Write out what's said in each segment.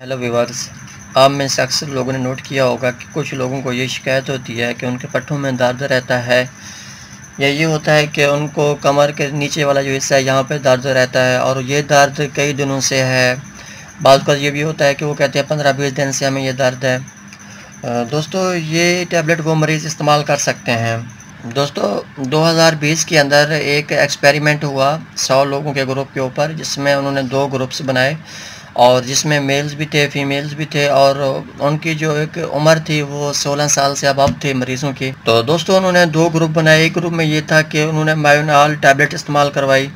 Hello viewers. आप में से अक्सर लोगों ने नोट किया होगा कि कुछ लोगों को ये शिकायत होती है कि उनके पट्टों में दर्द रहता है, या ये होता है कि उनको कमर के नीचे वाला जो हिस्सा है यहाँ पे दर्द रहता है और ये दर्द कई दिनों से है। बाद का ये भी होता है कि वो कहते हैं 15-20 दिन से हमें ये दर्द है। दोस्तों, ये टैबलेट वो मरीज़ इस्तेमाल कर सकते हैं। दोस्तों, 2020 के अंदर एक एक्सपेरिमेंट हुआ 100 लोगों के ग्रुप के ऊपर, जिसमें उन्होंने 2 ग्रुप्स बनाए और जिसमें मेल्स भी थे, फीमेल्स भी थे और उनकी जो एक उम्र थी वो 16 साल से अबव थे मरीज़ों की। तो दोस्तों, उन्होंने 2 ग्रुप बनाए। एक ग्रुप में ये था कि उन्होंने मायोनाल टैबलेट इस्तेमाल करवाई,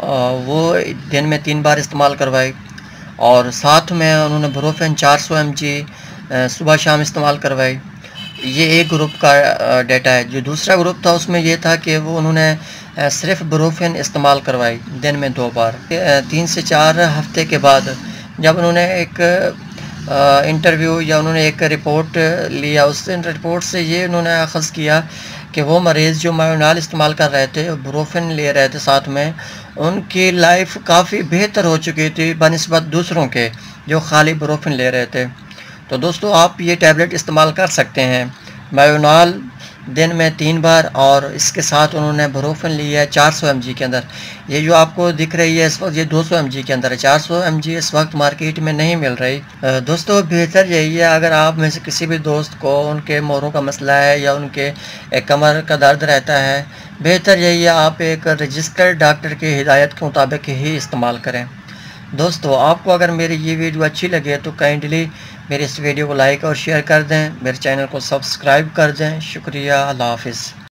वो दिन में 3 बार इस्तेमाल करवाई और साथ में उन्होंने ब्रोफेन 400 mg सुबह शाम इस्तेमाल करवाई। ये एक ग्रुप का डेटा है। जो दूसरा ग्रुप था उसमें ये था कि वो उन्होंने सिर्फ ब्रोफेन इस्तेमाल करवाई दिन में 2 बार। 3 से 4 हफ्ते के बाद जब उन्होंने एक इंटरव्यू या उन्होंने एक रिपोर्ट लिया, उस रिपोर्ट से ये उन्होंने अख़ज़ किया कि वो मरीज़ जो मायोनाल इस्तेमाल कर रहे थे, ब्रोफेन ले रहे थे साथ में, उनकी लाइफ काफ़ी बेहतर हो चुकी थी बनिस्बत दूसरों के जो खाली ब्रोफेन ले रहे थे। तो दोस्तों, आप ये टैबलेट इस्तेमाल कर सकते हैं। मायोनाल दिन में 3 बार और इसके साथ उन्होंने ब्रोफेन लिया है 400 mg के अंदर। ये जो आपको दिख रही है इस वक्त, ये 200 mg के अंदर है। 400 mg इस वक्त मार्केट में नहीं मिल रही। दोस्तों, बेहतर यही है, अगर आप में से किसी भी दोस्त को उनके मोरों का मसला है या उनके कमर का दर्द रहता है, बेहतर यही है आप एक रजिस्टर्ड डॉक्टर की हिदायत के मुताबिक ही इस्तेमाल करें। दोस्तों, आपको अगर मेरी ये वीडियो अच्छी लगे तो काइंडली मेरे इस वीडियो को लाइक और शेयर कर दें, मेरे चैनल को सब्सक्राइब कर दें। शुक्रिया। अल्लाह हाफ़िज़।